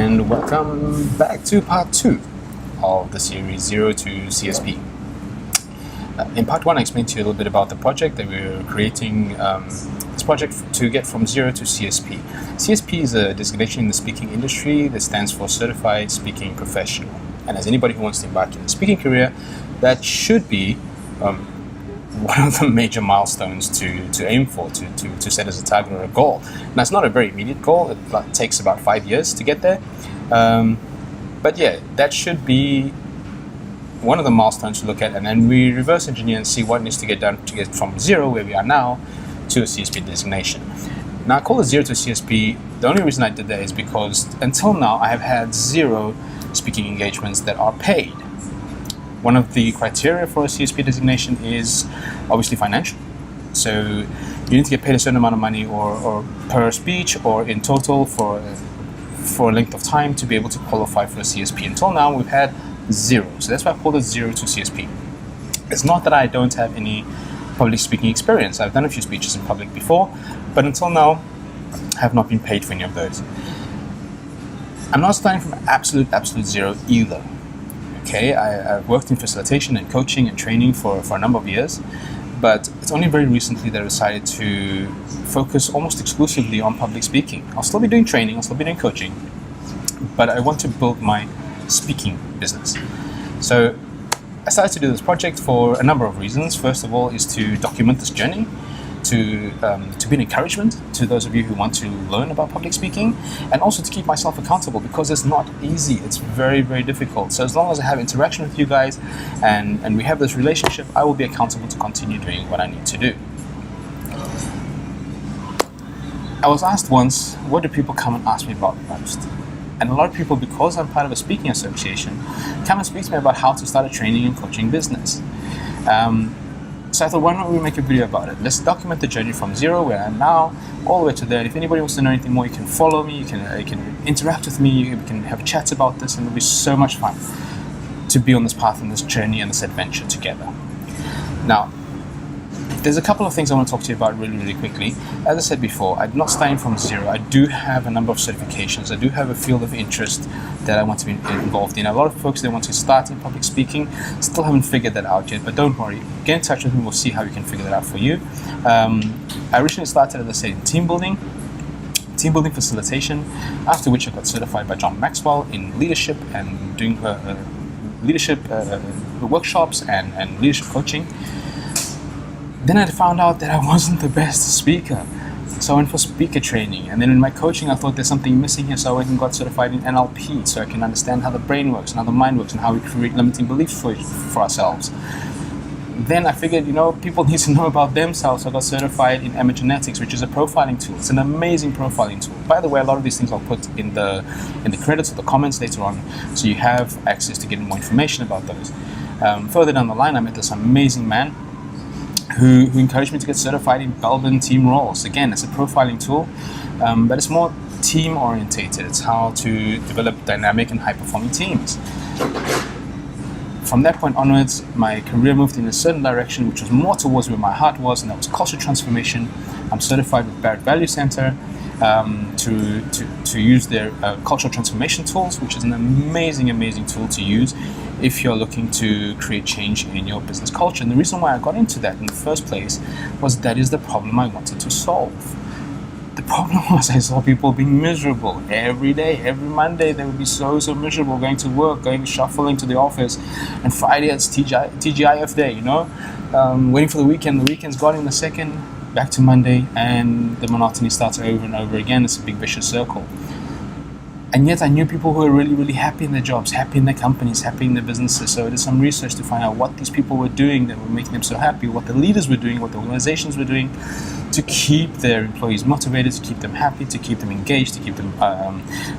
and welcome back to part 2 of the series Zero to CSP. In part 1, I explained to you a little bit about the project that we're creating, this project to get from Zero to CSP. CSP is a designation in the speaking industry that stands for Certified Speaking Professional. And as anybody who wants to embark in a speaking career, that should be one of the major milestones to aim for, to set as a target or a goal. Now, it's not a very immediate goal. It takes about 5 years to get there. But yeah, that should be one of the milestones to look at, and then we reverse engineer and see what needs to get done to get from zero, where we are now, to a CSP designation. Now, I call it Zero to CSP. The only reason I did that is because until now I have had 0 speaking engagements that are paid. One of the criteria for a CSP designation is obviously financial. So you need to get paid a certain amount of money or per speech or in total for a length of time to be able to qualify for a CSP. Until now, we've had 0. So that's why I call it Zero to CSP. It's not that I don't have any public speaking experience. I've done a few speeches in public before, but until now, I have not been paid for any of those. I'm not starting from absolute zero either. Okay, I've worked in facilitation and coaching and training for a number of years, but it's only very recently that I decided to focus almost exclusively on public speaking. I'll still be doing training, I'll still be doing coaching, but I want to build my speaking business. So I started to do this project for a number of reasons. First of all is to document this journey, to be an encouragement to those of you who want to learn about public speaking, and also to keep myself accountable, because it's not easy. It's very, very difficult. So as long as I have interaction with you guys and we have this relationship, I will be accountable to continue doing what I need to do. I was asked once, what do people come and ask me about most? And a lot of people, because I'm part of a speaking association, come and speak to me about how to start a training and coaching business. So I thought, why don't we make a video about it? Let's document the journey from zero, where I am now, all the way to there. And if anybody wants to know anything more, you can follow me, you can interact with me, you can have chats about this, and it'll be so much fun to be on this path and this journey and this adventure together. Now, there's a couple of things I want to talk to you about really, really quickly. As I said before, I'm not starting from zero. I do have a number of certifications. I do have a field of interest that I want to be involved in. A lot of folks that want to start in public speaking still haven't figured that out yet, but don't worry. Get in touch with me. We'll see how we can figure that out for you. I originally started, as I said, in team building facilitation, after which I got certified by John Maxwell in leadership and doing leadership workshops and leadership coaching. Then I found out that I wasn't the best speaker. So I went for speaker training. And then in my coaching, I thought there's something missing here. So I went and got certified in NLP so I can understand how the brain works and how the mind works and how we create limiting beliefs for ourselves. Then I figured, people need to know about themselves. So I got certified in epigenetics, which is a profiling tool. It's an amazing profiling tool. By the way, a lot of these things I'll put in the credits or the comments later on, so you have access to get more information about those. Further down the line, I met this amazing man who encouraged me to get certified in Belbin team roles. Again, it's a profiling tool, but it's more team orientated. It's how to develop dynamic and high performing teams. From that point onwards, my career moved in a certain direction, which was more towards where my heart was, and that was culture transformation. I'm certified with Barrett Value Center to use their cultural transformation tools, which is an amazing tool to use if you're looking to create change in your business culture. And the reason why I got into that in the first place was that is the problem I wanted to solve. The problem was I saw people being miserable every day. Every Monday they would be so miserable, going to work, shuffling to the office, and Friday it's TGIF day, waiting for the weekend. The weekend's gone in a second, back to Monday, and the monotony starts over and over again. It's a big vicious circle. And yet I knew people who were really, really happy in their jobs, happy in their companies, happy in their businesses. So I did some research to find out what these people were doing that were making them so happy, what the leaders were doing, what the organizations were doing to keep their employees motivated, to keep them happy, to keep them engaged, to keep them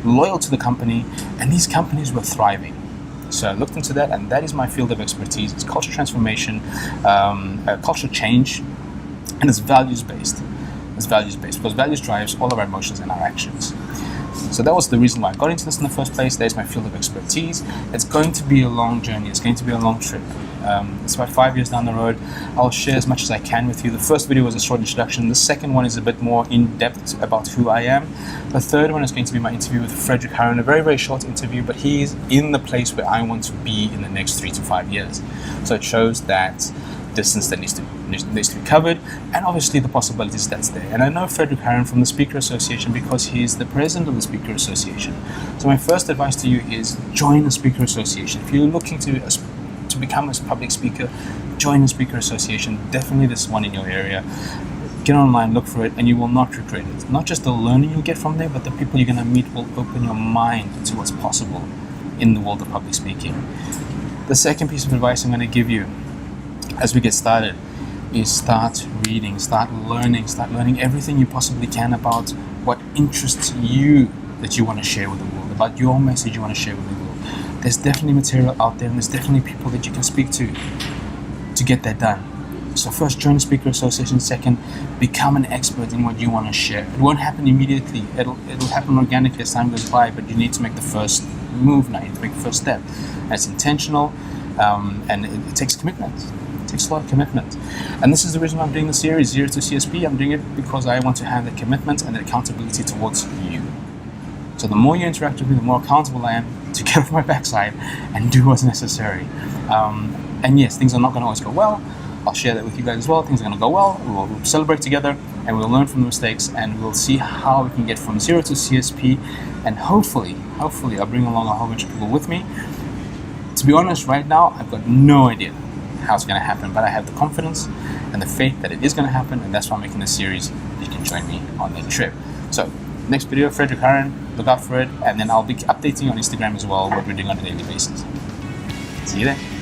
loyal to the company. And these companies were thriving. So I looked into that, and that is my field of expertise. It's culture transformation, culture change, and it's values-based. It's values-based because values drives all of our emotions and our actions. So that was the reason why I got into this in the first place. There's my field of expertise. It's going to be a long journey. It's going to be a long trip. It's about 5 years down the road. I'll share as much as I can with you. The first video was a short introduction. The second one is a bit more in depth about who I am. The third one is going to be my interview with Frederick Harron, a very, very short interview, but he's in the place where I want to be in the next 3 to 5 years. So it shows that distance that needs to be covered, and obviously the possibilities that's there. And I know Frederick Harron from the Speaker Association because he's the president of the Speaker Association. So my first advice to you is join the Speaker Association. If you're looking to become a public speaker, join the Speaker Association. Definitely there's one in your area. Get online, look for it, and you will not regret it. Not just the learning you'll get from there, but the people you're going to meet will open your mind to what's possible in the world of public speaking. The second piece of advice I'm going to give you as we get started is start reading, start learning everything you possibly can about what interests you that you want to share with the world, about your message you want to share with the world. There's definitely material out there, and there's definitely people that you can speak to get that done. So first, join the Speaker Association. Second, become an expert in what you want to share. It won't happen immediately. It'll happen organically as time goes by, but you need to make the first move now. You need to make the first step. And it's intentional, and it takes commitment. It takes a lot of commitment. And this is the reason why I'm doing the series, Zero to CSP. I'm doing it because I want to have the commitment and the accountability towards you. So the more you interact with me, the more accountable I am to get off my backside and do what's necessary. And yes, things are not going to always go well. I'll share that with you guys as well. Things are going to go well. We'll celebrate together, and we'll learn from the mistakes, and we'll see how we can get from zero to CSP. And hopefully, I'll bring along a whole bunch of people with me. To be honest, right now, I've got no idea how it's going to happen, but I have the confidence and the faith that it is going to happen, and that's why I'm making this series. You can join me on that trip. So, next video, Frederick Harron, look out for it, and then I'll be updating on Instagram as well what we're doing on a daily basis. See you there.